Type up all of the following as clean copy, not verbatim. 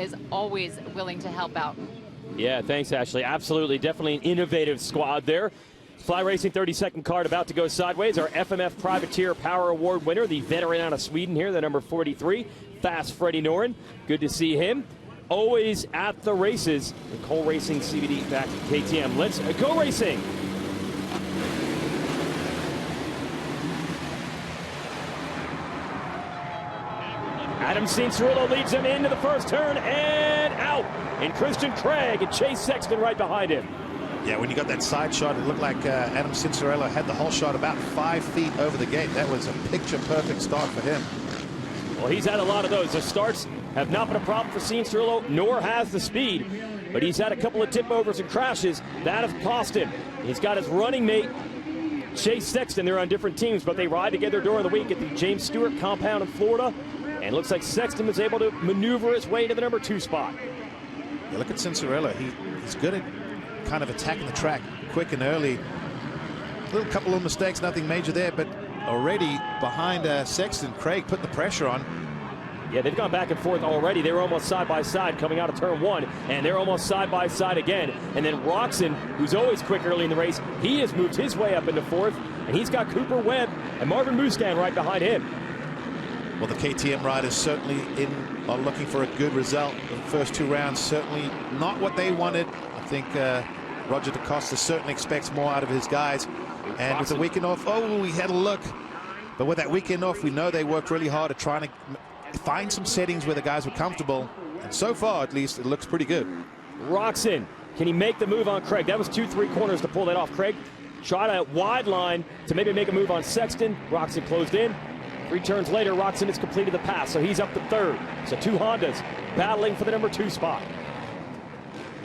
is always willing to help out. Yeah, thanks, Ashley. Absolutely, definitely an innovative squad there. Fly Racing 32nd card about to go sideways. Our FMF Privateer Power Award winner, the veteran out of Sweden here, the number 43, Fast Freddie Noren. Good to see him. Always at the races. The Cole Racing CBD back to KTM. Let's go racing. Adam Cianciarulo leads him into the first turn and out. And Christian Craig and Chase Sexton right behind him. Yeah, when you got that side shot, it looked like Adam Cianciarulo had the whole shot about 5 feet over the gate. That was a picture-perfect start for him. Well, he's had a lot of those. The starts have not been a problem for Cianciarulo, nor has the speed. But he's had a couple of tip-overs and crashes. That has cost him. He's got his running mate, Chase Sexton. They're on different teams, but they ride together during the week at the James Stewart compound in Florida. And looks like Sexton was able to maneuver his way to the number 2 spot. Yeah, look at Cianciarulo. He's good at kind of attacking the track quick and early. A little couple of mistakes, nothing major there, but already behind Sexton, Craig put the pressure on. Yeah, they've gone back and forth already. They were almost side by side coming out of turn 1, and they're almost side by side again. And then Roczen, who's always quick early in the race, he has moved his way up into 4th, and he's got Cooper Webb and Marvin Musquin right behind him. Well, the KTM riders certainly are looking for a good result. The first 2 rounds certainly not what they wanted. I think Roger DaCosta certainly expects more out of his guys. And with the weekend off, we had a look. But with that weekend off, we know they worked really hard at trying to find some settings where the guys were comfortable. And so far, at least, it looks pretty good. Roczen, can he make the move on Craig? That was 2-3 corners to pull that off. Craig tried a wide line to maybe make a move on Sexton. Roczen closed in. 3 turns later, Roczen has completed the pass, so he's up to 3rd. So 2 Hondas battling for the number 2 spot.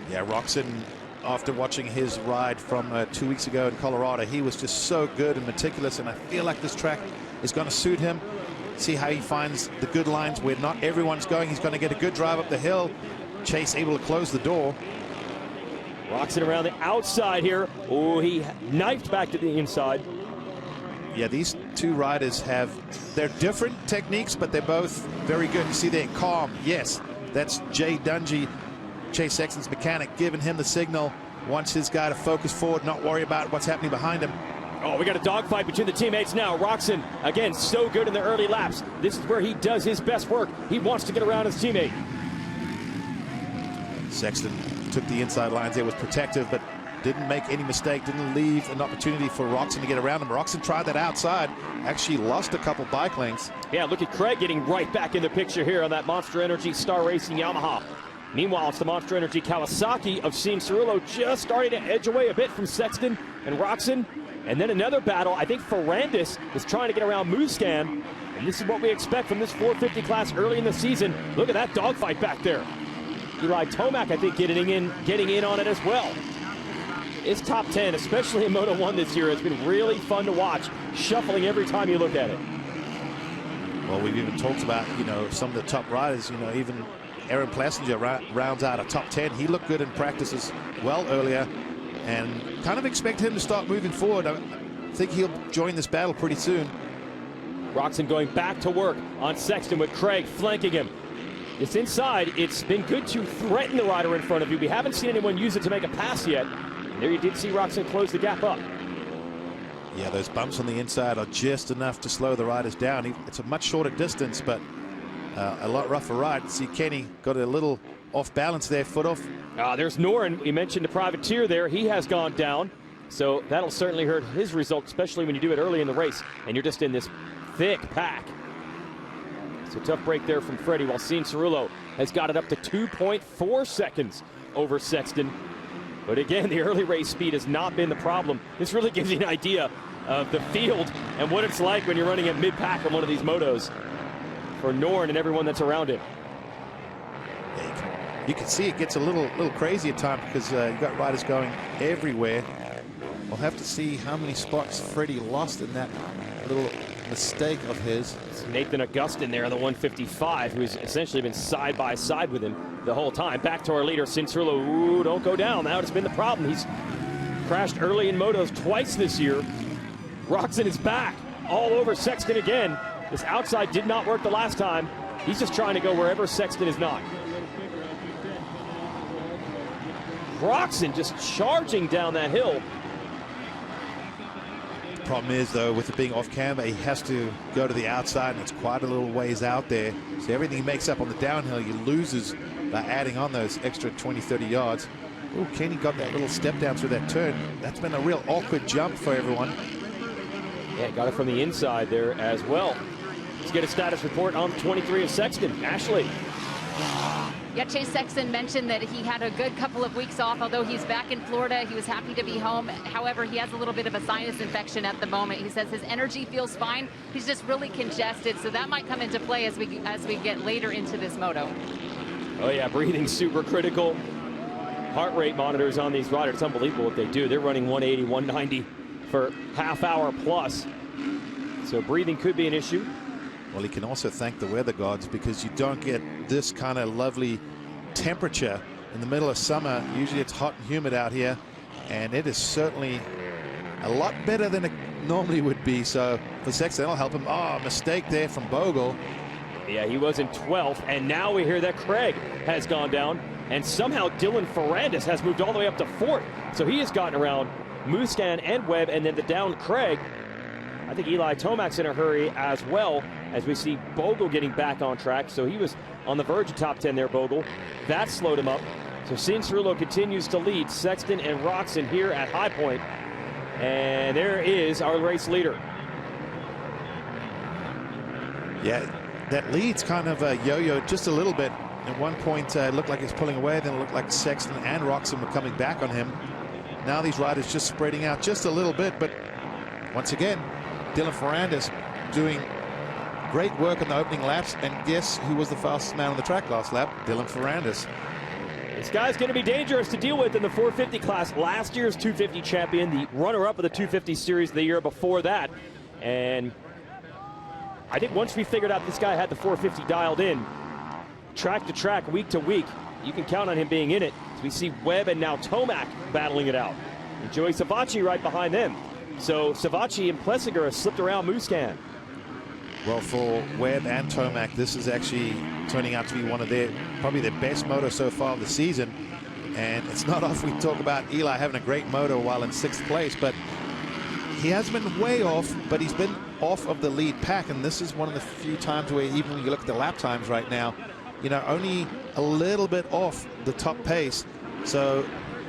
Yeah, Roczen, after watching his ride from 2 weeks ago in Colorado, he was just so good and meticulous, and I feel like this track is going to suit him. See how he finds the good lines where not everyone's going. He's going to get a good drive up the hill. Chase able to close the door. Roczen around the outside here. Oh, he knifed back to the inside. Yeah, these 2 riders they're different techniques, but they're both very good. You see they're calm. Yes, that's Jay Dungy, Chase Sexton's mechanic, giving him the signal. Wants his guy to focus forward, not worry about what's happening behind him. Oh, we got a dogfight between the teammates now. Roczen, again, so good in the early laps. This is where he does his best work. He wants to get around his teammate. Sexton took the inside lines there, was protective, but didn't make any mistake, didn't leave an opportunity for Roczen to get around him. Roczen tried that outside, actually lost a couple bike lengths. Yeah, look at Craig getting right back in the picture here on that Monster Energy Star Racing Yamaha. Meanwhile, it's the Monster Energy Kawasaki of Cianciarulo just starting to edge away a bit from Sexton and Roczen. And then another battle. I think Ferrandis is trying to get around Musquin. And this is what we expect from this 450 class early in the season. Look at that dogfight back there. Eli Tomac, I think, getting in on it as well. It's top 10, especially in Moto One this year. It's been really fun to watch, shuffling every time you look at it. Well, we've even talked about, some of the top riders, even Aaron Plessinger rounds out a top 10. He looked good in practice as well earlier, and kind of expect him to start moving forward. I think he'll join this battle pretty soon. Roczen going back to work on Sexton with Craig flanking him. It's inside. It's been good to threaten the rider in front of you. We haven't seen anyone use it to make a pass yet. There you did see Roczen close the gap up. Yeah, those bumps on the inside are just enough to slow the riders down. It's a much shorter distance, but a lot rougher ride. See, Kenny got a little off balance there, foot off. There's Noren. We mentioned the privateer there. He has gone down. So that'll certainly hurt his result, especially when you do it early in the race and you're just in this thick pack. So tough break there from Freddie, while Cianciarulo has got it up to 2.4 seconds over Sexton. But again, the early race speed has not been the problem. This really gives you an idea of the field and what it's like when you're running at mid-pack on one of these motos for Noren and everyone that's around him. You can see it gets a little crazy at times because you've got riders going everywhere. We'll have to see how many spots Freddie lost in that little mistake of his. It's Nathan Augustin there, the 155, who's essentially been side by side with him the whole time. Back to our leader, Cianciarulo. Ooh, don't go down. That has been the problem. He's crashed early in motos twice this year. Roczen is back all over Sexton again. This outside did not work the last time. He's just trying to go wherever Sexton is not. Roczen just charging down that hill. Problem is, though, with it being off camber, he has to go to the outside, and it's quite a little ways out there. So everything he makes up on the downhill, he loses by adding on those extra 20, 30 yards. Oh, Kenny got that little step down through that turn. That's been a real awkward jump for everyone. Yeah, got it from the inside there as well. Let's get a status report on 23 of Sexton. Ashley. Yeah, Chase Sexton mentioned that he had a good couple of weeks off, although he's back in Florida. He was happy to be home. However, he has a little bit of a sinus infection at the moment. He says his energy feels fine. He's just really congested, so that might come into play as we get later into this moto. Oh yeah, breathing super critical. Heart rate monitors on these riders. It's unbelievable what they do. They're running 180, 190 for half hour plus. So breathing could be an issue. Well, he can also thank the weather gods, because you don't get this kind of lovely temperature in the middle of summer. Usually it's hot and humid out here, and it is certainly a lot better than it normally would be. So for Sexton, that'll help him. Oh, mistake there from Bogle. Yeah, he was in 12th, and now we hear that Craig has gone down, and somehow Dylan Ferrandis has moved all the way up to 4th. So he has gotten around Muscan and Webb, and then the down Craig. I think Eli Tomac's in a hurry as well, as we see Bogle getting back on track. So he was on the verge of top 10 there, Bogle. That slowed him up. So Cianciarulo continues to lead Sexton and Roczen here at Highpoint. And there is our race leader. Yeah, that lead's kind of yo-yo just a little bit. At one point, it looked like he was pulling away. Then it looked like Sexton and Roczen were coming back on him. Now these riders just spreading out just a little bit. But once again, Dylan Ferrandis doing great work in the opening laps, and guess who was the fastest man on the track last lap? Dylan Ferrandis. This guy's going to be dangerous to deal with in the 450 class. Last year's 250 champion, the runner-up of the 250 series the year before that. And I think once we figured out this guy had the 450 dialed in, track to track, week to week, you can count on him being in it. So we see Webb and now Tomac battling it out. And Joey Savacci right behind them. So Savacci and Plessinger have slipped around Muscan. Well, for Webb and Tomac, this is actually turning out to be one of probably their best moto so far of the season. And it's not often we talk about Eli having a great moto while in 6th place, but he has been way off, but he's been off of the lead pack. And this is one of the few times where, even when you look at the lap times right now, you know, only a little bit off the top pace. So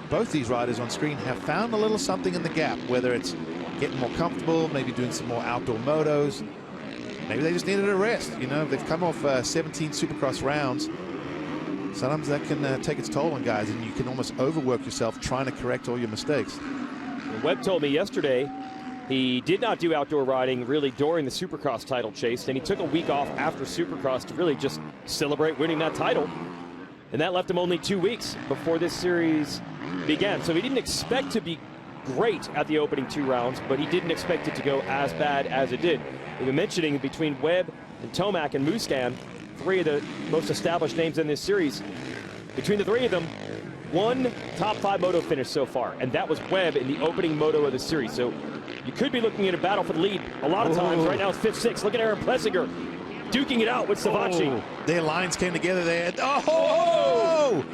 both these riders on screen have found a little something in the gap, whether it's getting more comfortable, maybe doing some more outdoor motos. Maybe they just needed a rest. You know, they've come off 17 Supercross rounds. Sometimes that can take its toll on guys, and you can almost overwork yourself trying to correct all your mistakes. Webb told me yesterday he did not do outdoor riding really during the Supercross title chase, and he took a week off after Supercross to really just celebrate winning that title. And that left him only 2 weeks before this series began. So he didn't expect to be great at the opening 2 rounds, but he didn't expect it to go as bad as it did. We've been mentioning between Webb and Tomac and Muscan, 3 of the most established names in this series. Between the 3 of them, 1 top 5 moto finish so far, and that was Webb in the opening moto of the series. So you could be looking at a battle for the lead a lot of times. Right now it's 5th, 6th. Look at Aaron Plessinger duking it out with Savacci. Oh, their lines came together there. Oh!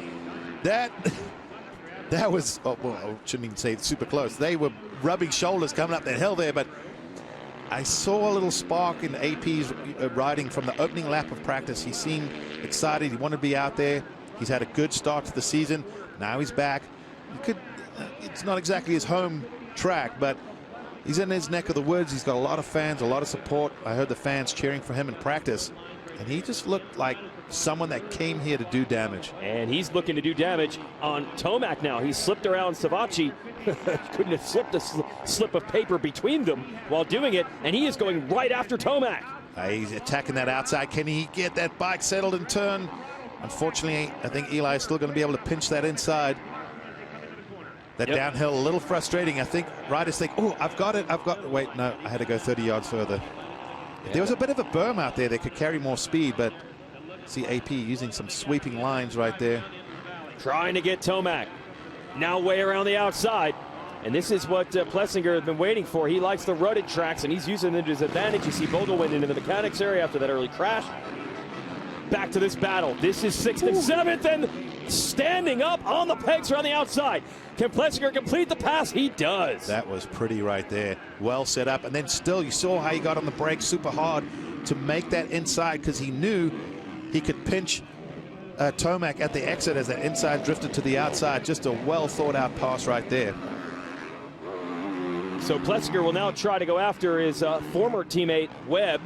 That was, oh, well, I shouldn't even say super close. They were rubbing shoulders coming up that hill there, but I saw a little spark in AP's riding from the opening lap of practice. He seemed excited. He wanted to be out there. He's had a good start to the season. Now he's back. It's not exactly his home track, but he's in his neck of the woods. He's got a lot of fans, a lot of support. I heard the fans cheering for him in practice, and he just looked like someone that came here to do damage. And he's looking to do damage on Tomac now. He slipped around Savacci. Couldn't have slipped a slip of paper between them while doing it, and he is going right after Tomac. He's attacking that outside. Can he get that bike settled and turn? Unfortunately, I think Eli is still going to be able to pinch that inside. That downhill, a little frustrating. I think riders think, oh, I've got it. Wait, no, I had to go 30 yards further. There was a bit of a berm out there that could carry more speed, but see AP using some sweeping lines right there. Trying to get Tomac. Now way around the outside. And this is what Plessinger has been waiting for. He likes the rutted tracks, and he's using it to his advantage. You see Bogle went into the mechanics area after that early crash. back to this battle. This is 6th and 7th, and standing up on the pegs around the outside. Can Plessinger complete the pass? He does. That was pretty right there. Well set up, and then still you saw how he got on the brakes super hard to make that inside, because he knew he could pinch Tomac at the exit as that inside drifted to the outside. Just a well thought out pass right there. So Plessinger will now try to go after his former teammate Webb.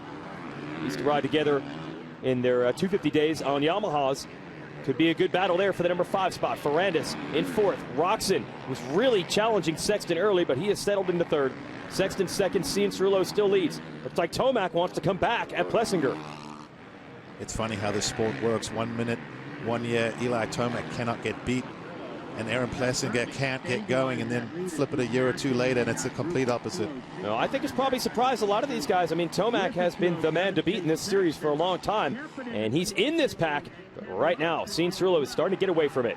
They used to ride together in their 250 days on Yamahas. Could be a good battle there for the number 5 spot. Ferrandis in 4th. Roczen was really challenging Sexton early, but he has settled into 3rd. Sexton 2nd. Cianciarulo still leads. Looks like Tomac wants to come back at Plessinger. It's funny how this sport works. 1 minute, 1 year, Eli Tomac cannot get beat, and Aaron Plessinger can't get going, and then flip it a year or two later, and it's the complete opposite. No, I think it's probably surprised a lot of these guys. I mean, Tomac has been the man to beat in this series for a long time, and he's in this pack. But right now, Cianciarulo is starting to get away from it.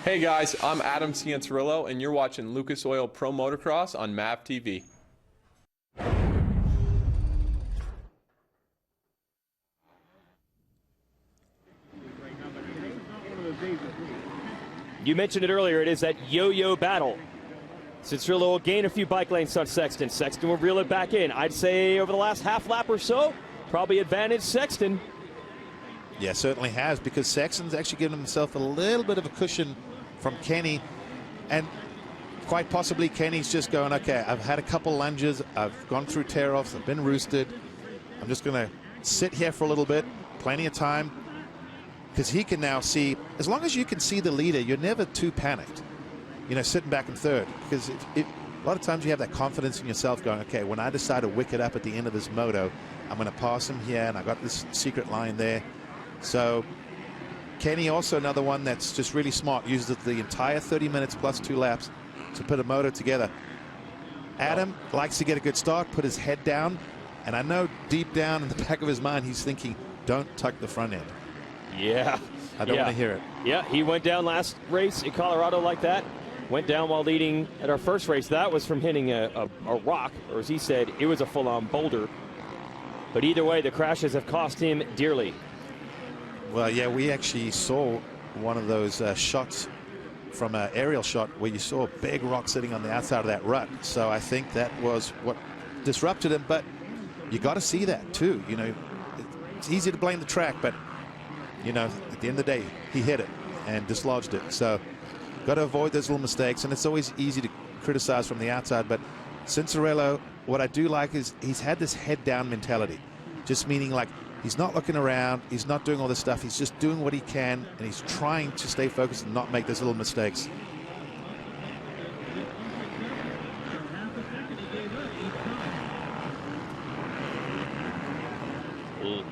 Hey guys, I'm Adam Cianciarulo, and you're watching Lucas Oil Pro Motocross on MAV TV. You mentioned it earlier, it is that yo-yo battle. Cianciarulo will gain a few bike lanes on Sexton. Sexton will reel it back in. I'd say over the last half lap or so, probably advantage Sexton. Yeah, certainly has, because Sexton's actually given himself a little bit of a cushion from Kenny, and quite possibly Kenny's just going, okay, I've had a couple lunges, I've gone through tear-offs, I've been roosted, I'm just going to sit here for a little bit, plenty of time, because he can now see, as long as you can see the leader, you're never too panicked, you know, sitting back in 3rd, because a lot of times you have that confidence in yourself going, okay, when I decide to wick it up at the end of this moto, I'm going to pass him here, and I got this secret line there. So Kenny also another one that's just really smart, uses the entire 30 minutes plus 2 laps to put a moto together. Adam likes to get a good start, put his head down, and I know deep down in the back of his mind he's thinking, don't tuck the front end. Yeah. I don't want to hear it. Yeah, he went down last race in Colorado like that. Went down while leading at our first race. That was from hitting a rock, or as he said, it was a full-on boulder. But either way, the crashes have cost him dearly. Well, yeah, we actually saw one of those shots from an aerial shot where you saw a big rock sitting on the outside of that rut. So I think that was what disrupted him. But you got to see that too. You know, it's easy to blame the track, but you know, at the end of the day, he hit it and dislodged it. So got to avoid those little mistakes. And it's always easy to criticize from the outside. But Cianciarulo, what I do like is he's had this head down mentality, just meaning like, he's not looking around. He's not doing all this stuff. He's just doing what he can, and he's trying to stay focused and not make those little mistakes.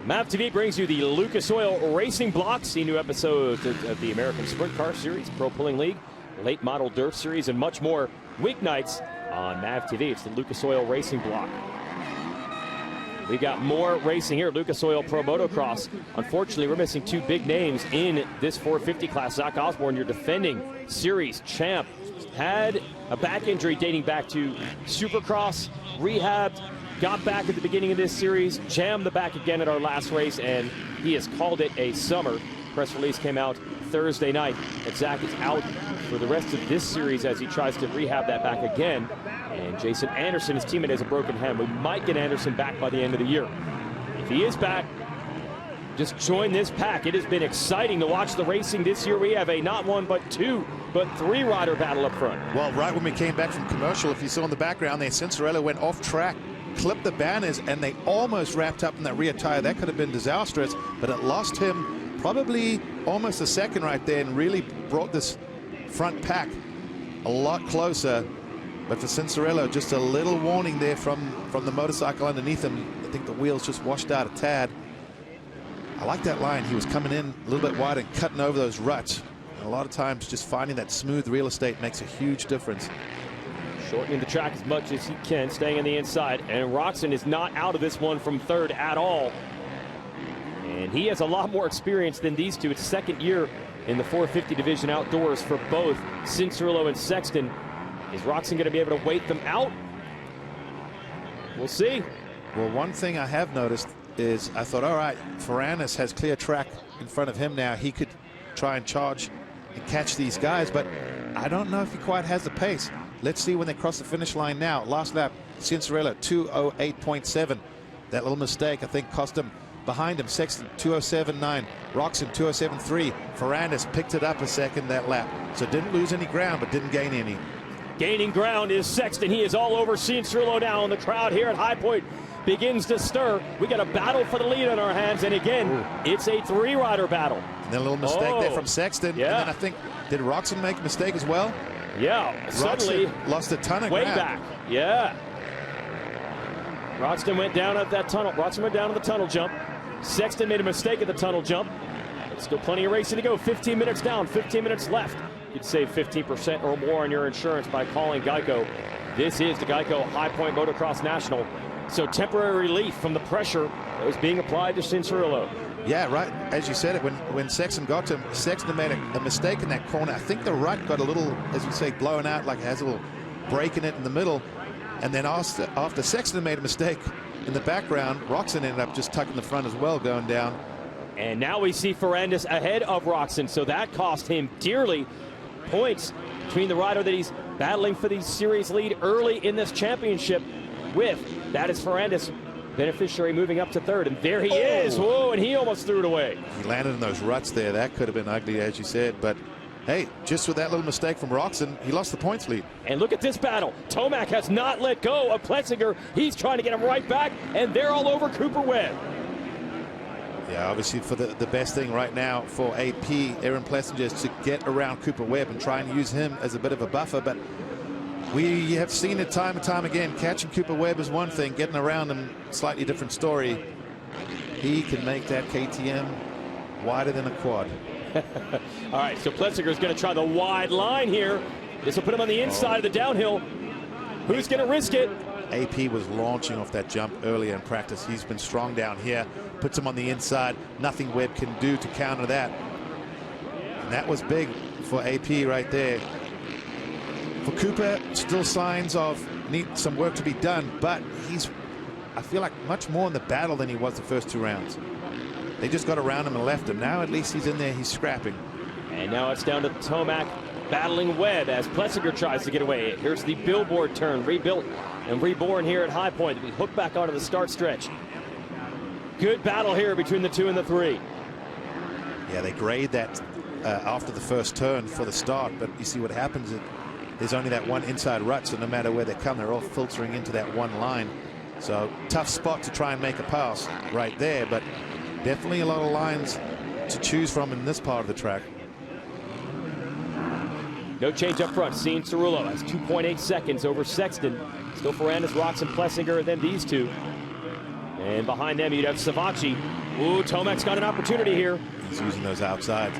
MAV TV brings you the Lucas Oil Racing Block. See new episodes of the American Sprint Car Series, Pro Pulling League, Late Model Dirt Series, and much more weeknights on MAV TV. It's the Lucas Oil Racing Block. We've got more racing here at Lucas Oil Pro Motocross. Unfortunately, we're missing 2 big names in this 450 class. Zach Osborne, your defending series champ, had a back injury dating back to Supercross, rehabbed, got back at the beginning of this series, jammed the back again at our last race, and he has called it a summer. Press release came out Thursday night that Zach is out for the rest of this series as he tries to rehab that back again. And Jason Anderson, his teammate, has a broken hand. We might get Anderson back by the end of the year. If he is back, just join this pack. It has been exciting to watch the racing this year. We have a not 1, but 2, but 3 rider battle up front. Well, right when we came back from commercial, if you saw in the background there, Cianciarulo went off track, clipped the banners, and they almost wrapped up in that rear tire. That could have been disastrous, but it lost him probably almost a second right there and really brought this front pack a lot closer. But for Cianciarulo, just a little warning there from the motorcycle underneath him. I think the wheels just washed out a tad. I like that line. He was coming in a little bit wide and cutting over those ruts. And a lot of times just finding that smooth real estate makes a huge difference. Shortening the track as much as he can, staying on the inside. And Roczen is not out of this one from 3rd at all. And he has a lot more experience than these two. It's 2nd year in the 450 division outdoors for both Cianciarulo and Sexton. Is Roczen going to be able to wait them out? We'll see. Well, one thing I have noticed, is I thought, all right, Ferrandis has clear track in front of him now. He could try and charge and catch these guys, but I don't know if he quite has the pace. Let's see when they cross the finish line now. Last lap, Cianciarulo 2:08.7. That little mistake, I think, cost him. Behind him, Sexton 2:07.9. Roczen 2:07.3. Ferrandis picked it up a second that lap. So didn't lose any ground, but didn't gain any. Gaining ground is Sexton. He is all over Cianciarulo now, and the crowd here at Highpoint begins to stir. We got a battle for the lead on our hands, and again, it's a three-rider battle. And then a little mistake there from Sexton. Yeah. And then I think, did Roczen make a mistake as well? Yeah, suddenly Roczen lost a ton of way ground. back. Yeah. Roczen went down at that tunnel. Roczen went down at the tunnel jump. Sexton made a mistake at the tunnel jump. Still plenty of racing to go. 15 minutes down, 15 minutes left. You'd save 15% or more on your insurance by calling Geico. This is the Geico Highpoint Motocross National. So temporary relief from the pressure that was being applied to Cianciarulo. Yeah, right. As you said it, when Sexton got to him, Sexton made a mistake in that corner. I think the rut got a little, as you say, blown out, like it has a little break in it in the middle. And then after Sexton made a mistake in the background, Roczen ended up just tucking the front as well, going down. And now we see Ferrandis ahead of Roczen, so that cost him dearly. Points between the rider that he's battling for the series lead early in this championship with. That is Ferrandis, beneficiary moving up to third, and there he is. Whoa, and he almost threw it away. He landed in those ruts there. That could have been ugly, as you said, but hey, just with that little mistake from Roczen, he lost the points lead. And look at this battle. Tomac has not let go of Plessinger. He's trying to get him right back, and they're all over Cooper Webb. Yeah, obviously for the best thing right now for AP, Aaron Plessinger, is to get around Cooper Webb and try and use him as a bit of a buffer. But we have seen it time and time again. Catching Cooper Webb is one thing. Getting around him, slightly different story. He can make that KTM wider than a quad. All right, so Plessinger is going to try the wide line here. This will put him on the inside of the downhill. Who's going to risk it? AP was launching off that jump earlier in practice. He's been strong down here. Puts him on the inside. Nothing Webb can do to counter that. And that was big for AP right there. For Cooper, still signs of need some work to be done, but he's, I feel like, much more in the battle than he was the first two rounds. They just got around him and left him. Now at least he's in there, he's scrapping. And now it's down to Tomac battling Webb as Plessinger tries to get away. Here's the billboard turn, rebuilt and reborn here at Highpoint. We hook back onto the start stretch. Good battle here between the 2 and the 3. Yeah, they grade that after the first turn for the start, but you see what happens. There's only that one inside rut, so no matter where they come, they're all filtering into that one line. So tough spot to try and make a pass right there, but definitely a lot of lines to choose from in this part of the track. No change up front. Cianciarulo has 2.8 seconds over Sexton. Still Ferrandis, Roczen, Plessinger, and then these two. And behind them, you'd have Savacci. Ooh, Tomac's got an opportunity here. He's using those outsides.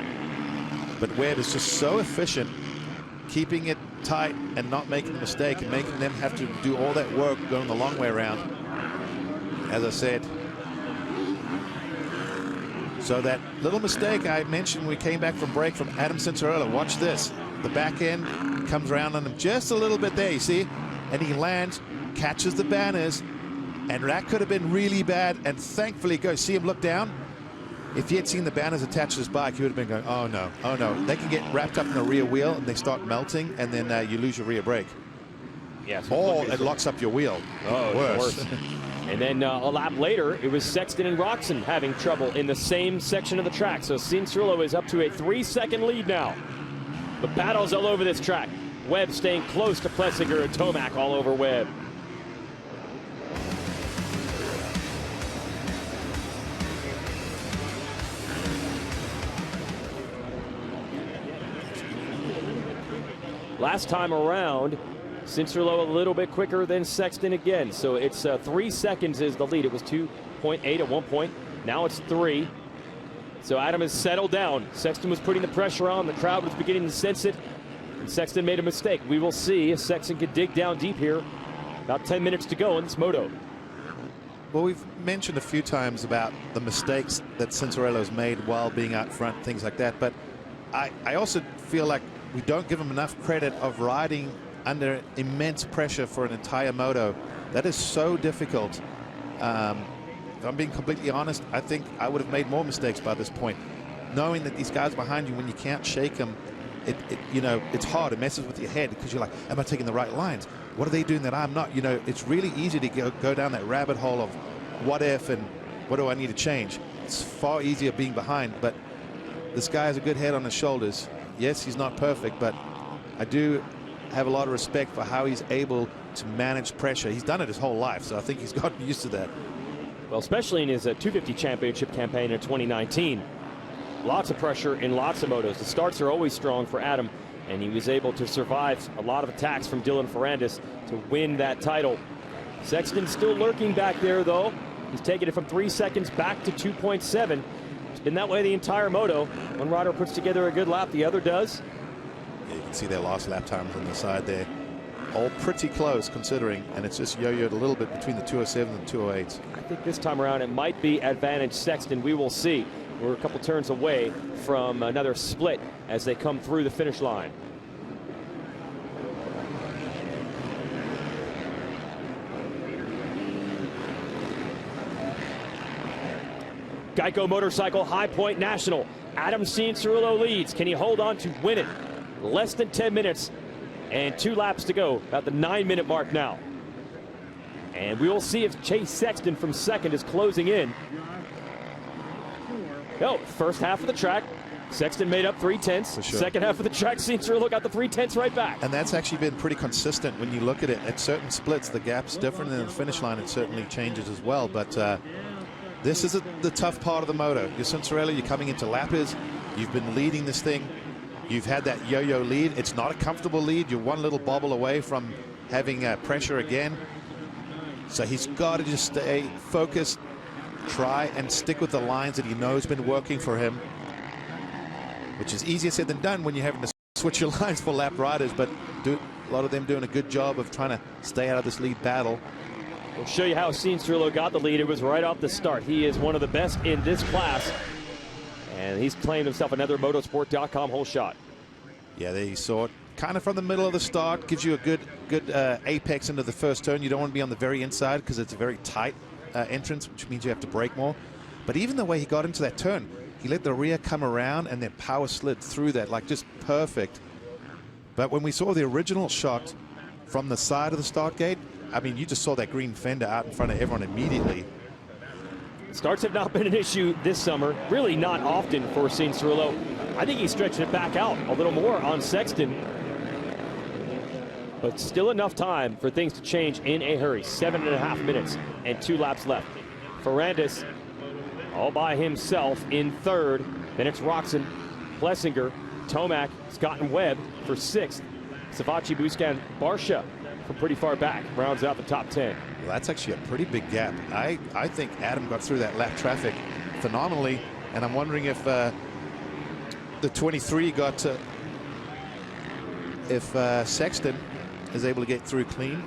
But Webb is just so efficient, keeping it tight and not making a mistake and making them have to do all that work going the long way around. As I said. So that little mistake I mentioned when we came back from break from Adam Cianciarulo. Watch this. The back end comes around on him just a little bit there, you see? And he lands, catches the banners, and that could have been really bad. And thankfully, go see him look down. If he had seen the banners attached to his bike, he would have been going, oh no, oh no. They can get wrapped up in the rear wheel and they start melting, and then you lose your rear brake. Yes. Or it locks up your wheel. Oh, worse. And then a lap later, it was Sexton and Roczen having trouble in the same section of the track. So Cianciarulo is up to a 3-second lead now. The battle's all over this track. Webb staying close to Plessinger and Tomac all over Webb. Last time around, Cianciarulo a little bit quicker than Sexton again. So it's 3 seconds is the lead. It was 2.8 at one point. Now it's 3. So Adam has settled down. Sexton was putting the pressure on. The crowd was beginning to sense it. And Sexton made a mistake. We will see if Sexton can dig down deep here. About 10 minutes to go in this moto. Well, we've mentioned a few times about the mistakes that Cianciarulo's made while being out front, things like that. But I also feel like we don't give him enough credit of riding under immense pressure for an entire moto. That is so difficult. if I'm being completely honest, I think I would have made more mistakes by this point. Knowing that these guys behind you, when you can't shake them, you know, it's hard. It messes with your head because you're like, am I taking the right lines? What are they doing that I'm not? You know, it's really easy to go down that rabbit hole of what if and what do I need to change. It's far easier being behind, but this guy has a good head on his shoulders. Yes, he's not perfect, but I do have a lot of respect for how he's able to manage pressure. He's done it his whole life, so I think he's gotten used to that. Well, especially in his 250 championship campaign in 2019. Lots of pressure in lots of motos. The starts are always strong for Adam, and he was able to survive a lot of attacks from Ferrandis to win that title. Sexton still lurking back there, though. He's taken it from 3 seconds back to 2.7. It's been that way the entire moto. One rider puts together a good lap, the other does. Yeah, you can see their last lap times on the side there. All pretty close considering, and it's just yo-yoed a little bit between the 207 and 208s. I think this time around it might be advantage Sexton. We will see. We're a couple turns away from another split as they come through the finish line. Geico Motorcycle Highpoint National. Adam Cianciarulo leads. Can he hold on to win it? Less than 10 minutes and 2 laps to go. About the 9-minute mark now. And we will see if Chase Sexton from second is closing in. No, first half of the track, Sexton made up 3/10. For sure. Second half of the track, Cianciarulo got the 3/10 right back. And that's actually been pretty consistent when you look at it. At certain splits, the gap's different, and the finish line, it certainly changes as well. But this is the tough part of the moto. You're Cianciarulo, you're coming into lappers. You've been leading this thing. You've had that yo-yo lead. It's not a comfortable lead. You're one little bobble away from having pressure again. So he's got to just stay focused, try and stick with the lines that he knows been working for him, which is easier said than done when you're having to switch your lines for lap riders, but a lot of them doing a good job of trying to stay out of this lead battle. We'll show you how Cianciarulo got the lead. It was right off the start. He is one of the best in this class, and he's claimed himself another motorsport.com whole shot. Yeah, there you saw it. Kind of from the middle of the start, gives you a good apex into the first turn. You don't want to be on the very inside because it's a very tight entrance, which means you have to brake more. But even the way he got into that turn, he let the rear come around and then power slid through that, like just perfect. But when we saw the original shot from the side of the start gate, I mean, you just saw that green fender out in front of everyone immediately. Starts have not been an issue this summer, really not often for Cianciarulo. I think he's stretching it back out a little more on Sexton. But still enough time for things to change in a hurry. 7.5 minutes and 2 laps left. Ferrandis all by himself in third. Then it's Roczen, Plessinger, Tomac, Scott and Webb for 6th. Savachi, Buscan, Barsha from pretty far back rounds out the top 10. Well, that's actually a pretty big gap. I think Adam got through that lap traffic phenomenally, and I'm wondering if the 23 got to, if Sexton is able to get through clean,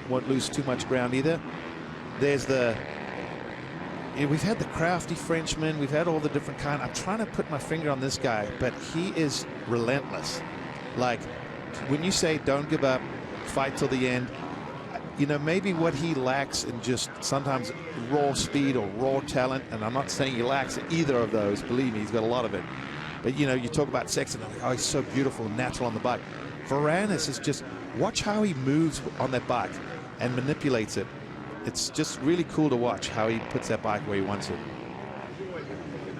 won't lose too much ground either. There's the, we've had the crafty Frenchman, we've had all the different kind. I'm trying to put my finger on this guy, but he is relentless. Like, when you say don't give up, fight till the end, you know, maybe what he lacks in just sometimes raw speed or raw talent, and I'm not saying he lacks either of those, believe me, he's got a lot of it. But, you know, you talk about Sexton, like, oh, he's so beautiful and natural on the bike. Ferrandis is just, watch how he moves on that bike and manipulates it. It's just really cool to watch how he puts that bike where he wants it.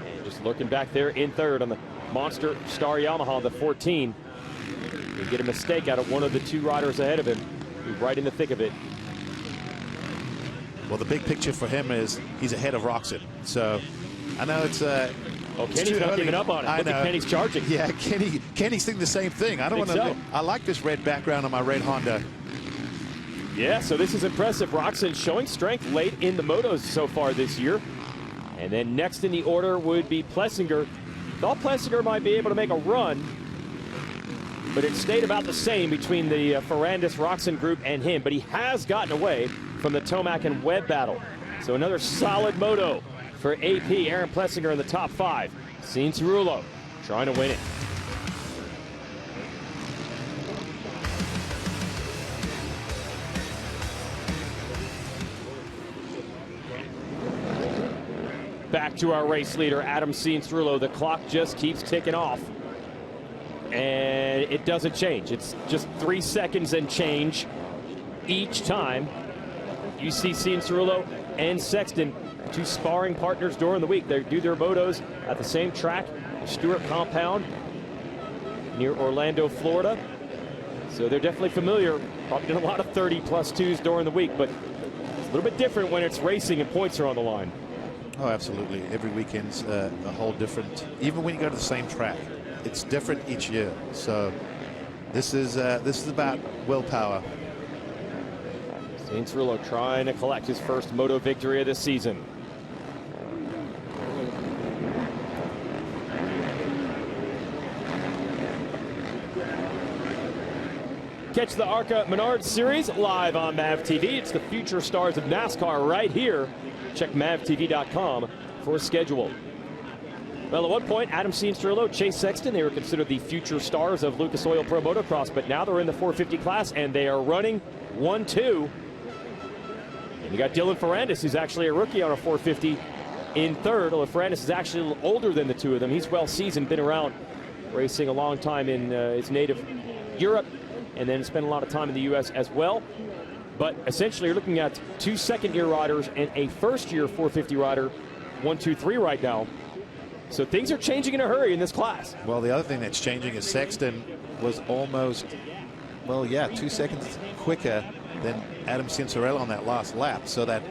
And just looking back there in third on the Monster Star Yamaha, the 14. You get a mistake out of one of the 2 riders ahead of him. He's right in the thick of it. Well, the big picture for him is he's ahead of Roczen. So I know it's oh, Kenny's not giving up on it. Look at Kenny's charging. Yeah, Kenny's thinking the same thing. I don't want to. So. I like this red background on my red Honda. Yeah, so this is impressive. Roczen showing strength late in the motos so far this year. And then next in the order would be Plessinger. Thought Plessinger might be able to make a run, but it stayed about the same between the Ferrandis Roczen group and him. But he has gotten away from the Tomac and Webb battle. So another solid moto for AP. Aaron Plessinger in the top 5. Cianciarulo trying to win it. back to our race leader, Adam Cianciarulo. The clock just keeps ticking off. And it doesn't change. It's just 3 seconds and change each time. You see Cianciarulo and Sexton, 2 sparring partners during the week. They do their motos at the same track, Stewart Compound, near Orlando, Florida. So they're definitely familiar. Probably done a lot of 30-plus 2s during the week, but it's a little bit different when it's racing and points are on the line. Oh, absolutely. Every weekend's a whole different, even when you go to the same track, it's different each year. So this is about willpower. Cianciarulo trying to collect his first moto victory of this season. Catch the ARCA Menards Series live on MAV TV. It's the future stars of NASCAR right here. Check mavtv.com for a schedule. Well, at one point, Adam Cianciarulo, Chase Sexton, they were considered the future stars of Lucas Oil Pro Motocross, but now they're in the 450 class, and they are running 1-2. And you got Dylan Ferrandis, who's actually a rookie on a 450 in third. Although Ferrandis is actually a little older than the two of them. He's well seasoned, been around racing a long time in his native Europe, and then spent a lot of time in the U.S. as well. But essentially, you're looking at 2 second-year riders and a first-year 450 rider, 1, 2, 3 right now. So things are changing in a hurry in this class. Well, the other thing that's changing is Sexton was almost, well, yeah, 2 seconds quicker than Adam Cianciarulo on that last lap. So that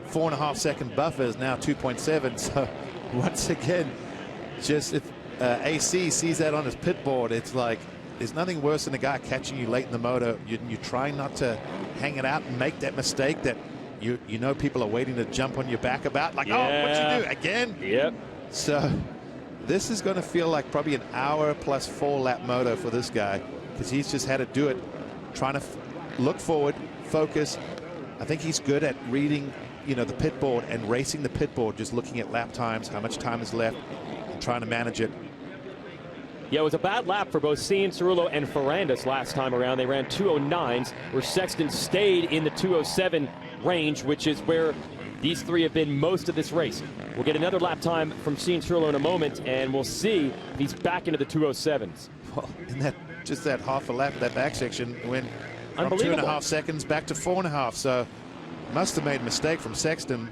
4.5 second buffer is now 2.7. So once again, just if AC sees that on his pit board, it's like, there's nothing worse than a guy catching you late in the motor. You're trying not to hang it out and make that mistake that you know people are waiting to jump on your back about. Like, oh, what'd you do again? Yep. So this is going to feel like probably an hour plus 4-lap moto for this guy, because he's just had to do it, trying to look forward, focus. I think he's good at reading, the pit board and racing the pit board, just looking at lap times, how much time is left, and trying to manage it. Yeah, it was a bad lap for both Cianciarulo and Ferrandis last time around. They ran 209s, where Sexton stayed in the 207 range, which is where these three have been most of this race. We'll get another lap time from Cianciarulo in a moment, and we'll see if he's back into the 207s. Well, in just that half a lap, that back section went from 2.5 seconds back to 4.5. So must have made a mistake from Sexton.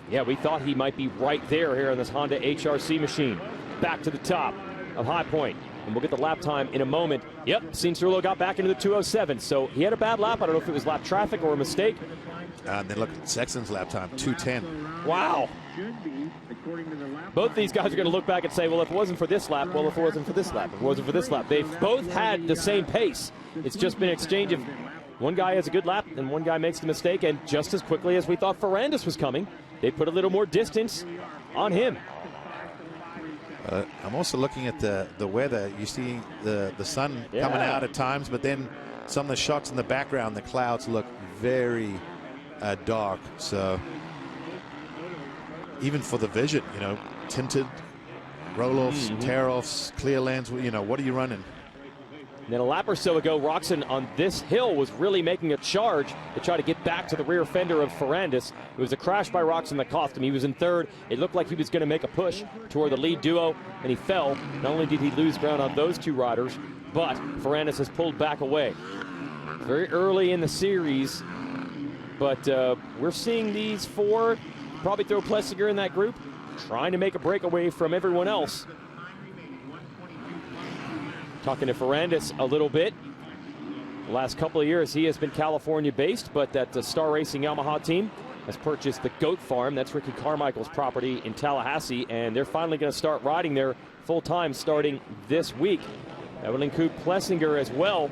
Yeah, we thought he might be right there here on this Honda HRC machine. Back to the top of Highpoint, and we'll get the lap time in a moment. Yep, Cianciarulo got back into the 207, so he had a bad lap. I don't know if it was lap traffic or a mistake. And then look at Sexton's lap time, 2:10. Wow. Both these guys are going to look back and say, well, if it wasn't for this lap, well, if it wasn't for this lap, if it wasn't for this lap. They've both had the same pace. It's just been an exchange of one guy has a good lap and one guy makes the mistake, and just as quickly as we thought Ferrandis was coming, they put a little more distance on him. I'm also looking at the weather. You see the sun coming out at times, but then some of the shots in the background, the clouds look very dark. So even for the vision, tinted roll-offs, tear-offs, clear lands, what are you running? And then a lap or so ago, Roczen on this hill was really making a charge to try to get back to the rear fender of Ferrandis. It was a crash by Roczen that cost him. He was in third. It looked like he was going to make a push toward the lead duo, and he fell. Not only did he lose ground on those two riders, but Ferrandis has pulled back away. Very early in the series, but we're seeing these four probably throw Plessinger in that group, trying to make a breakaway from everyone else. Talking to Ferrandis a little bit. The last couple of years, he has been California-based, but that Star Racing Yamaha team has purchased the Goat Farm. That's Ricky Carmichael's property in Tallahassee, and they're finally going to start riding there full-time starting this week. That will include Plessinger as well.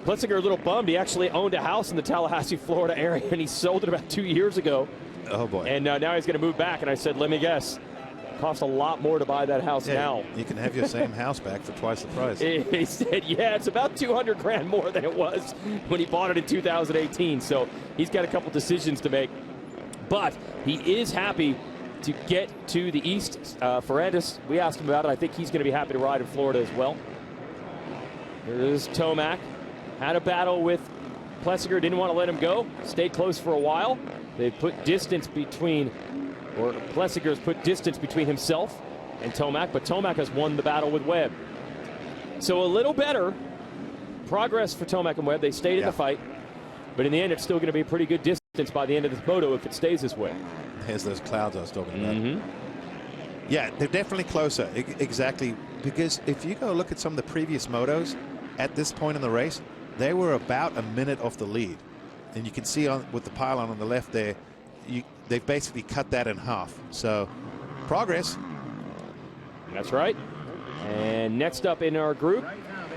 Plessinger a little bummed. He actually owned a house in the Tallahassee, Florida area, and he sold it about 2 years ago. Oh, boy. And now he's going to move back, and I said, let me guess. Cost a lot more to buy that house now. You can have your same house back for twice the price. He said, yeah, it's about 200 grand more than it was when he bought it in 2018. So he's got a couple decisions to make. But he is happy to get to the East. Ferrandis, we asked him about it. I think he's going to be happy to ride in Florida as well. Here's Tomac. Had a battle with Plessinger, didn't want to let him go. Stayed close for a while. They put distance between or Plessinger has put distance between himself and Tomac, but Tomac has won the battle with Webb. So a little better progress for Tomac and Webb. They stayed in the fight, but in the end, it's still going to be a pretty good distance by the end of this moto if it stays this way. Here's those clouds I was talking about. Yeah, they're definitely closer. Exactly, because if you go look at some of the previous motos at this point in the race, they were about a minute off the lead. And you can see with the pylon on the left there, they've basically cut that in half. So, progress. That's right. And next up in our group,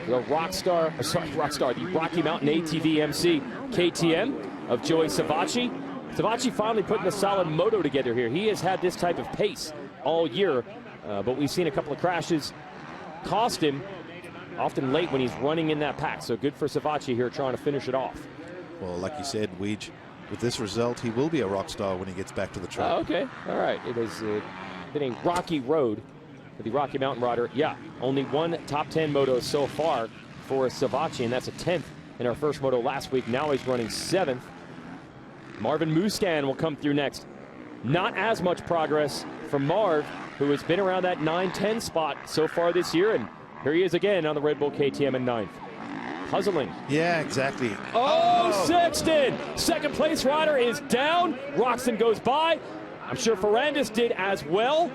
the the Rocky Mountain ATV MC KTM of Joey Savacci. Savacci finally putting a solid moto together here. He has had this type of pace all year, but we've seen a couple of crashes cost him, often late when he's running in that pack. So good for Savacci here trying to finish it off. Well, like you said, Weege, with this result, he will be a rock star when he gets back to the track. Oh, okay. All right. It has been a rocky road for the Rocky Mountain rider. Yeah, only one top 10 moto so far for Savacci, and that's a 10th in our first moto last week. Now he's running 7th. Marvin Muscan will come through next. Not as much progress from Marv, who has been around that 9-10 spot so far this year, and here he is again on the Red Bull KTM in 9th. Puzzling. Yeah, exactly. Oh, Sexton! Second place rider is down. Roczen goes by. I'm sure Ferrandis did as well.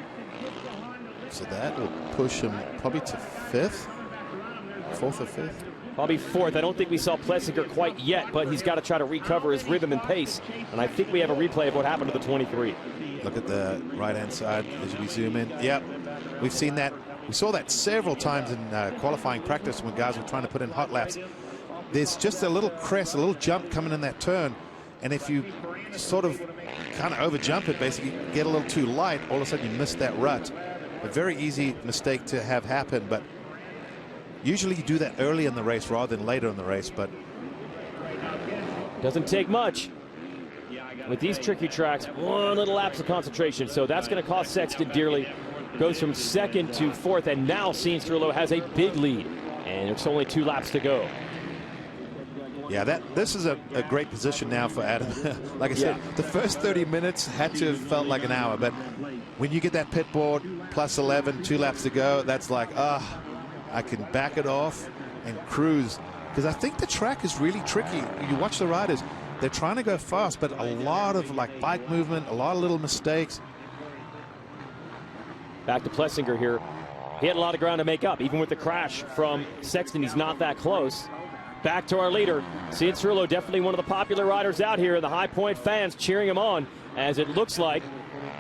So that will push him probably to 5th, 4th or 5th. Probably 4th. I don't think we saw Plessinger quite yet, but he's got to try to recover his rhythm and pace. And I think we have a replay of what happened to the 23. Look at the right-hand side as we zoom in. Yep, we've seen that. We saw that several times in qualifying practice when guys were trying to put in hot laps. There's just a little crest, a little jump coming in that turn. And if you sort of kind of over jump it, basically get a little too light, all of a sudden you miss that rut. A very easy mistake to have happen, but usually you do that early in the race rather than later in the race, but doesn't take much. With these tricky tracks, one little lapse of concentration, so that's going to cost Sexton dearly. Goes from 2nd to 4th, and now Cianciarulo has a big lead, and it's only 2 laps to go. Yeah, this is a great position now for Adam. Like I said, the first 30 minutes had to have felt like an hour, but when you get that pit board plus 11, 2 laps to go, that's like, I can back it off and cruise. Because I think the track is really tricky. You watch the riders, they're trying to go fast, but a lot of like bike movement, a lot of little mistakes. Back to Plessinger here. He had a lot of ground to make up. Even with the crash from Sexton, he's not that close. Back to our leader. Cianciarulo, definitely one of the popular riders out here. The Highpoint fans cheering him on, as it looks like,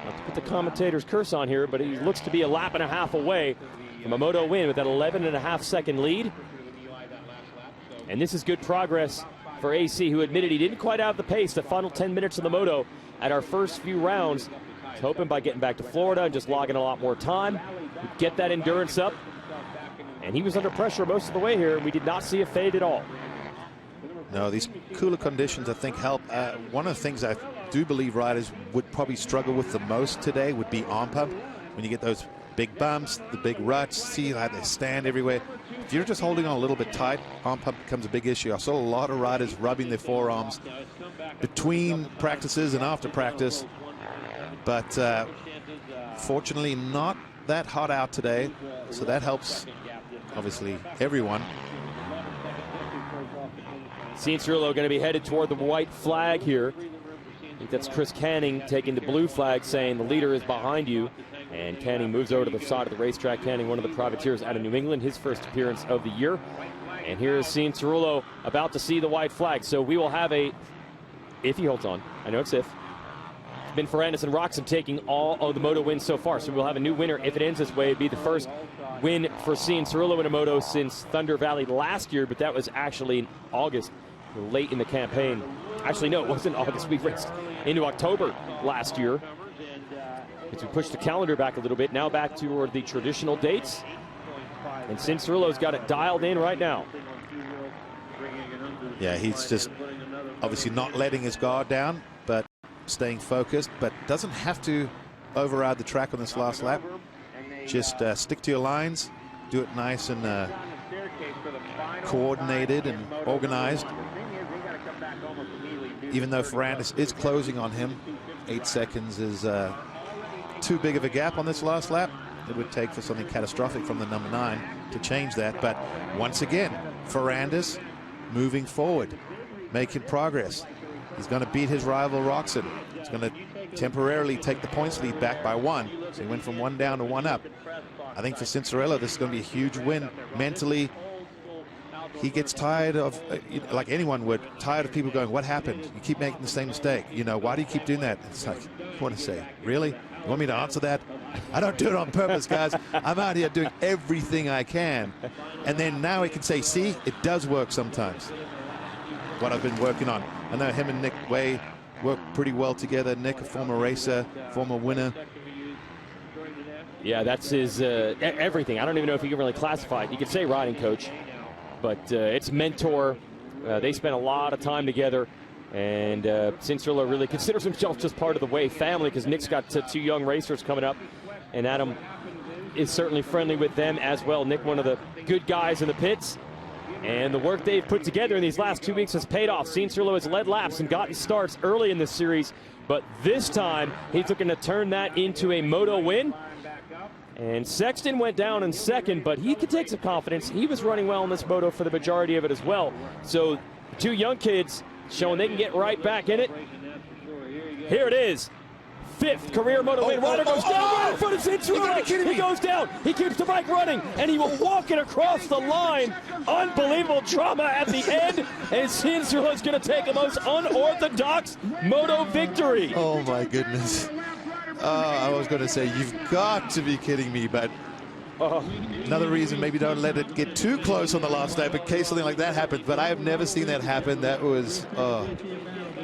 not to put the commentator's curse on here, but he looks to be a lap and a half away from a moto win with that 11.5-second lead. And this is good progress for AC, who admitted he didn't quite have the pace the final 10 minutes of the moto at our first few rounds. He's hoping by getting back to Florida and just logging a lot more time, he'd get that endurance up. And he was under pressure most of the way here, and we did not see a fade at all. No, these cooler conditions, I think, help. One of the things I do believe riders would probably struggle with the most today would be arm pump. When you get those big bumps, the big ruts, see how they stand everywhere. If you're just holding on a little bit tight, arm pump becomes a big issue. I saw a lot of riders rubbing their forearms between practices and after practice. But fortunately not that hot out today, so that helps obviously everyone. Cianciarulo going to be headed toward the white flag here. I think that's Chris Canning taking the blue flag, saying the leader is behind you. And Canning moves over to the side of the racetrack. Canning, one of the privateers out of New England, his first appearance of the year. And here is Cianciarulo about to see the white flag. So we will have if he holds on, I know it's if. It's been Ferrandis and Roczen taking all of the moto wins so far. So we'll have a new winner if it ends this way. It'd be the first win for Cianciarulo in a moto since Thunder Valley last year, but that was actually in August, late in the campaign. Actually, no, it wasn't August. We raced into October last year. As we push the calendar back a little bit, now back toward the traditional dates. And Cianciarulo's got it dialed in right now. Yeah, he's just obviously not letting his guard down, but staying focused, but doesn't have to override the track on this last lap. Just stick to your lines, do it nice and coordinated and organized. Even though Ferrandis is closing on him, 8 seconds is too big of a gap on this last lap. It would take for something catastrophic from the number 9 to change that. But once again, Ferrandis moving forward, making progress. He's going to beat his rival Roczen. He's going to temporarily take the points lead back by 1. So he went from 1 down to 1 up. I think for Cianciarulo, this is going to be a huge win mentally. He gets tired of, like anyone would, tired of people going, what happened? You keep making the same mistake. You know, why do you keep doing that? It's like, I want to say, really? You want me to answer that? I don't do it on purpose, guys. I'm out here doing everything I can. And then now he can say, see, it does work sometimes. What I've been working on. I know him and Nick Way work pretty well together. Nick, a former racer, former winner. Yeah, that's his everything. I don't even know if you can really classify it. You could say riding coach, but it's mentor. They spend a lot of time together. And Cianciarulo really considers himself just part of the Way family, because Nick's got 2 young racers coming up, and Adam is certainly friendly with them as well. Nick, one of the good guys in the pits, and the work they've put together in these last 2 weeks has paid off. Cianciarulo has led laps and gotten starts early in this series, but this time he's looking to turn that into a moto win. And Sexton went down in second, but he could take some confidence. He was running well in this moto for the majority of it as well. So 2 young kids showing they can get right back in it. Here it is. 5th career moto win. Ryder goes down right in front of Cianciarulo. He goes down. He keeps the bike running, and he will walk it across the line. Unbelievable drama at the end, and Cianciarulo is going to take a most unorthodox moto victory. Oh, my goodness. I was going to say, you've got to be kidding me, but another reason, maybe don't let it get too close on the last lap in case something like that happens. But I have never seen that happen. That was,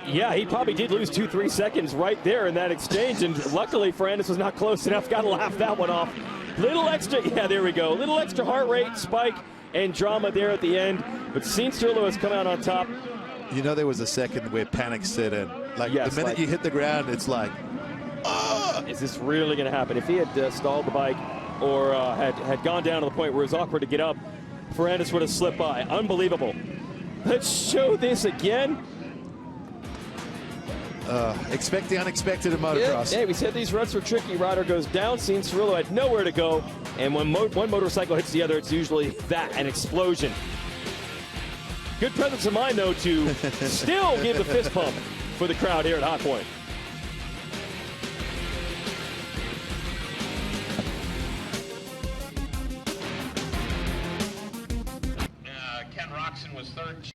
yeah, he probably did lose 2-3 seconds right there in that exchange, and luckily Ferrandis was not close enough. Got to laugh that one off. Little extra, yeah, there we go. Little extra heart rate spike and drama there at the end, but Cianciarulo has come out on top. You know, there was a second where panic set in. Like, yes, the minute you hit the ground, it's like, is this really going to happen? If he had stalled the bike or had gone down to the point where it was awkward to get up, Ferrandis would have slipped by. Unbelievable. Let's show this again. Expect the unexpected in motocross. Yeah, we said these ruts were tricky. Ryder goes down. Cianciarulo had nowhere to go. And when one motorcycle hits the other, it's usually an explosion. Good presence of mind, though, to still give the fist pump for the crowd here at Highpoint. Roczen was 3rd.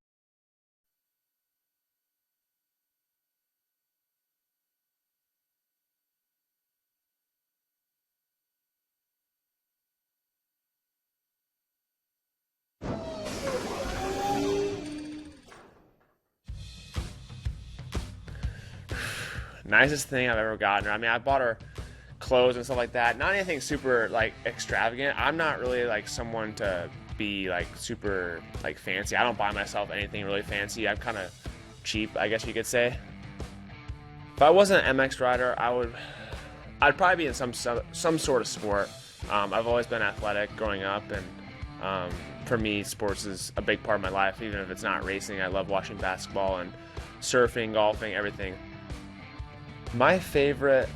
Nicest thing I've ever gotten her. I mean, I bought her clothes and stuff like that. Not anything super like extravagant. I'm not really like someone to be like super like fancy. I don't buy myself anything really fancy. I'm kind of cheap, I guess you could say. If I wasn't an MX rider, I'd probably be in some sort of sport. I've always been athletic growing up, and for me, sports is a big part of my life. Even if it's not racing, I love watching basketball and surfing, golfing, everything. My favorite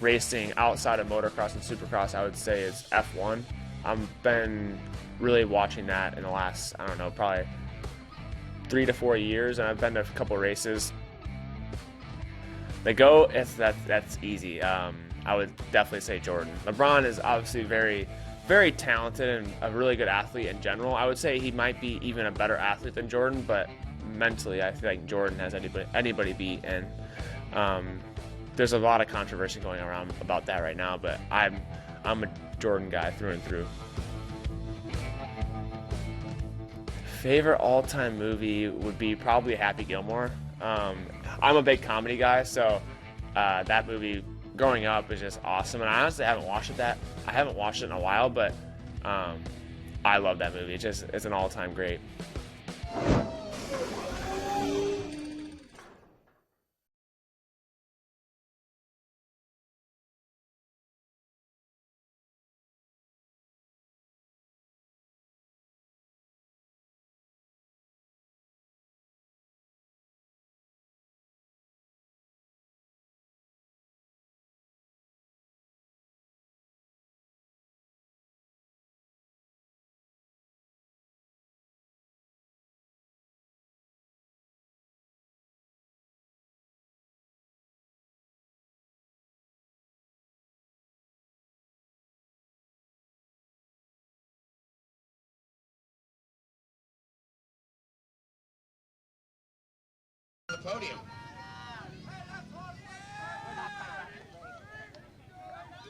racing outside of motocross and supercross, I would say, is F1. I've been really watching that in the last, I don't know, probably 3 to 4 years, and I've been to a couple races. The GOAT, that's easy. I would definitely say Jordan. LeBron is obviously very, very talented and a really good athlete in general. I would say he might be even a better athlete than Jordan, but mentally, I feel like Jordan has anybody beat, and there's a lot of controversy going around about that right now, but I'm a Jordan guy through and through. Favorite all-time movie would be probably Happy Gilmore. I'm a big comedy guy, so that movie growing up is just awesome, and I honestly haven't watched it in a while, but I love that movie. It's an all-time great. Podium.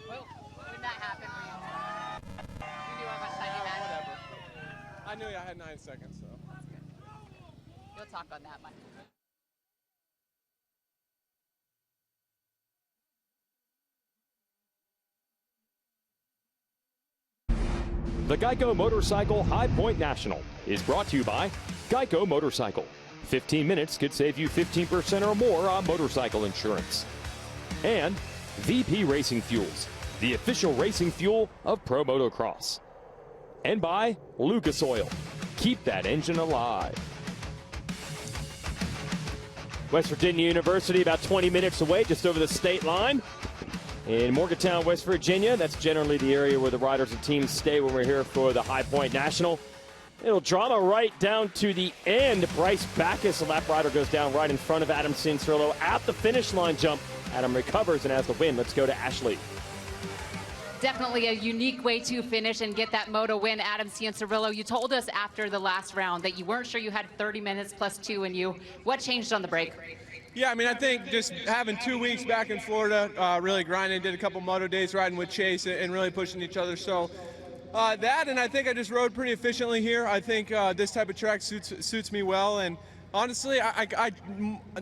Well, when that happened, you knew how much time you had. Whatever. I knew I had 9 seconds, so. We'll talk on that, Mike. The Geico Motorcycle Highpoint National is brought to you by Geico Motorcycle. 15 minutes could save you 15% or more on motorcycle insurance. And VP Racing Fuels, the official racing fuel of Pro Motocross. And by Lucas Oil. Keep that engine alive. West Virginia University, about 20 minutes away, just over the state line. In Morgantown, West Virginia, that's generally the area where the riders and teams stay when we're here for the Highpoint National. It'll drama right down to the end. Bryce Backus, the lap rider, goes down right in front of Adam Cianciarulo at the finish line jump. Adam recovers and has the win. Let's go to Ashley. Definitely a unique way to finish and get that moto win, Adam Cianciarulo. You told us after the last round that you weren't sure you had 30 minutes plus 2 in you. What changed on the break? Yeah, I mean, I think just having 2 weeks back in Florida, really grinding, did a couple moto days riding with Chase and really pushing each other. So that, and I think I just rode pretty efficiently here. I think this type of track suits me well. And honestly,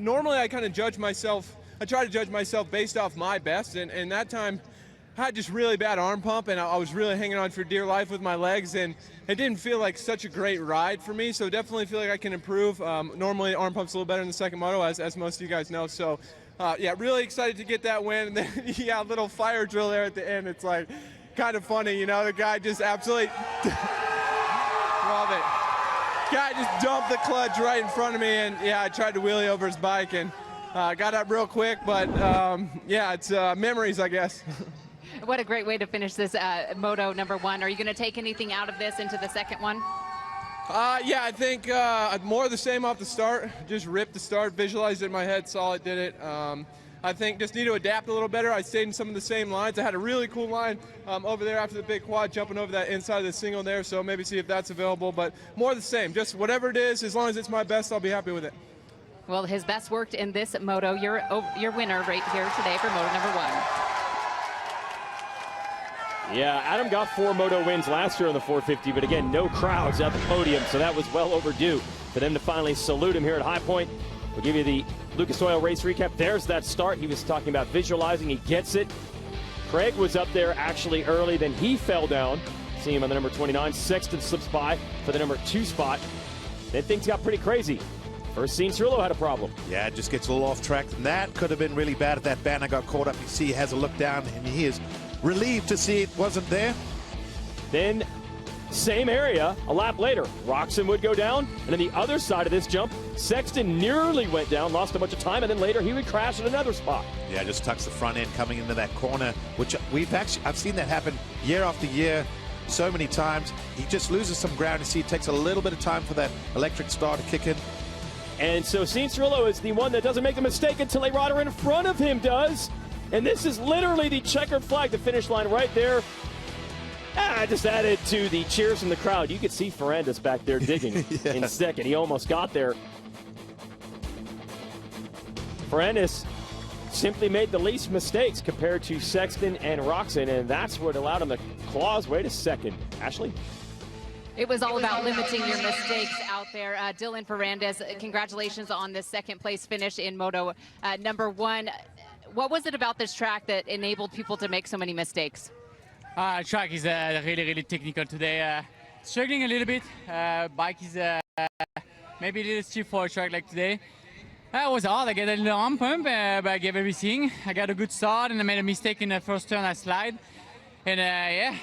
normally I kind of judge myself. I try to judge myself based off my best, and that time I had just really bad arm pump, and I was really hanging on for dear life with my legs, and it didn't feel like such a great ride for me, so definitely feel like I can improve. Normally arm pump's a little better in the second moto, as most of you guys know, so yeah, really excited to get that win. And then, yeah, a little fire drill there at the end. It's like kind of funny, you know, the guy just absolutely love it. Guy just dumped the clutch right in front of me, and yeah, I tried to wheelie over his bike and got up real quick, but yeah, it's memories, I guess. What a great way to finish this Moto number 1. Are you going to take anything out of this into the second one? Yeah, I think more of the same off the start. Just ripped the start, visualized it in my head, saw it, did it. I think just need to adapt a little better. I stayed in some of the same lines. I had a really cool line over there after the big quad, jumping over that inside of the single there, so maybe see if that's available. But more of the same. Just whatever it is, as long as it's my best, I'll be happy with it. Well, his best worked in this moto. You're winner right here today for Moto number 1. Yeah, Adam got 4 moto wins last year on the 450, but again, no crowds at the podium, so that was well overdue for them to finally salute him here at Highpoint. We'll give you the Lucas Oil race recap. There's that start. He was talking about visualizing. He gets it. Craig was up there actually early, then he fell down. See him on the number 29. Sexton slips by for the number 2 spot. Then things got pretty crazy. First, Cianciarulo had a problem. Yeah, it just gets a little off track, and that could have been really bad if that banner got caught up. You see he has a look down, and he is relieved to see it wasn't there. Then, same area, a lap later, Roczen would go down, and on the other side of this jump, Sexton nearly went down, lost a bunch of time, and then later he would crash at another spot. Yeah, just tucks the front end coming into that corner, which I've seen that happen year after year so many times. He just loses some ground. You see it takes a little bit of time for that electric star to kick in. And so Cianciarulo is the one that doesn't make the mistake until a rider in front of him does. And this is literally the checkered flag, the finish line right there. I just added to the cheers from the crowd. You could see Ferrandis back there digging yeah. in second. He almost got there. Ferrandis simply made the least mistakes compared to Sexton and Roczen, and that's what allowed him to claw his way to second. Ashley? It was all about limiting your mistakes out there. Dylan Ferrandis, congratulations on this second place finish in Moto number 1. What was it about this track that enabled people to make so many mistakes? Track is really technical today. Struggling a little bit. Bike is maybe a little stiff for a track like today. It was hard. I got a little arm pump, but I gave everything. I got a good start, and I made a mistake in the first turn. I slide, and yeah,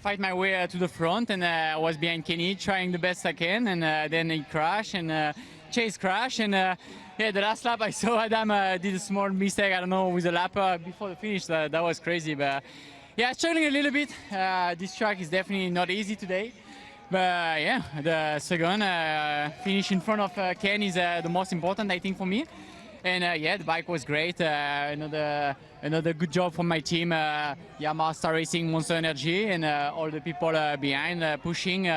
fight my way to the front, and I was behind Kenny, trying the best I can, and then he crashed, and Chase crashed, and yeah, the last lap I saw Adam did a small mistake, I don't know, with the lap before the finish. That was crazy, but yeah, struggling a little bit. This track is definitely not easy today, but yeah, the second finish in front of Ken is the most important, I think, for me. And yeah, the bike was great. Another good job from my team, Yamaha Star Racing, Monster Energy, and all the people behind pushing.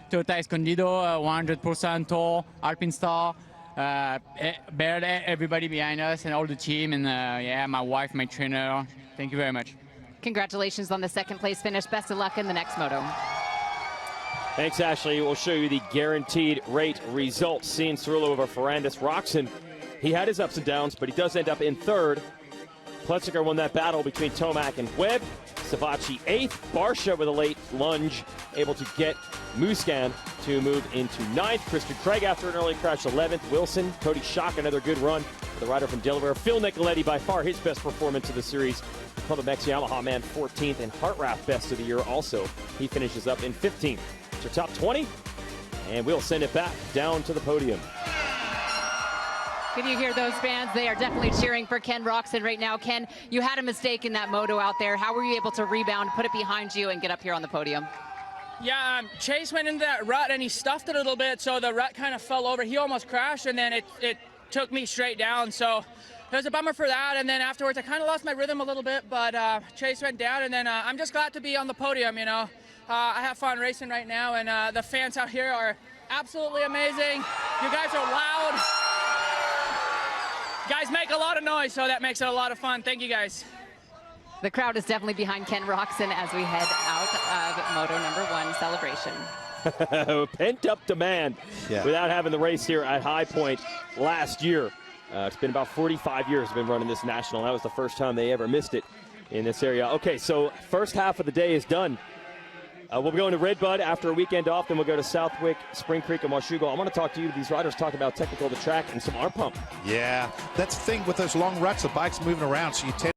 Toyota Escondido, 100% Tour, Alpine Star, everybody behind us and all the team, and yeah, my wife, my trainer. Thank you very much. Congratulations on the second place finish. Best of luck in the next moto. Thanks, Ashley. We'll show you the guaranteed rate results. Cianciarulo over Ferrandis. Roczen, he had his ups and downs, but he does end up in third. Plessinger won that battle between Tomac and Webb. Savacci 8th. Barsha with a late lunge, able to get Muscan to move into 9th. Christian Craig after an early crash 11th. Wilson, Cody Schock, another good run for the rider from Delaware. Phil Nicoletti, by far his best performance of the series. Club MX Yamaha man 14th, and Hartraff best of the year also. He finishes up in 15th. It's your top 20, and we'll send it back down to the podium. Can you hear those fans? They are definitely cheering for Ken Roczen right now. Ken, you had a mistake in that moto out there. How were you able to rebound, put it behind you, and get up here on the podium? Yeah, Chase went into that rut and he stuffed it a little bit, so the rut kind of fell over. He almost crashed, and then it took me straight down, so it was a bummer for that. And then afterwards, I kind of lost my rhythm a little bit, but Chase went down, and then I'm just glad to be on the podium, you know. I have fun racing right now, and the fans out here are absolutely amazing. You guys are loud. You guys make a lot of noise, so that makes it a lot of fun. Thank you, guys. The crowd is definitely behind Ken Roczen as we head out of Moto #1 celebration. Pent-up demand without having the race here at Highpoint last year. It's been about 45 years been running this national. That was the first time they ever missed it in this area. Okay, so first half of the day is done. We'll be going to Redbud after a weekend off, then we'll go to Southwick, Spring Creek, and Washougal. I want to talk to you. These riders talk about technical of the track and some arm pump. Yeah, that's the thing with those long ruts, the bike's moving around, so you tend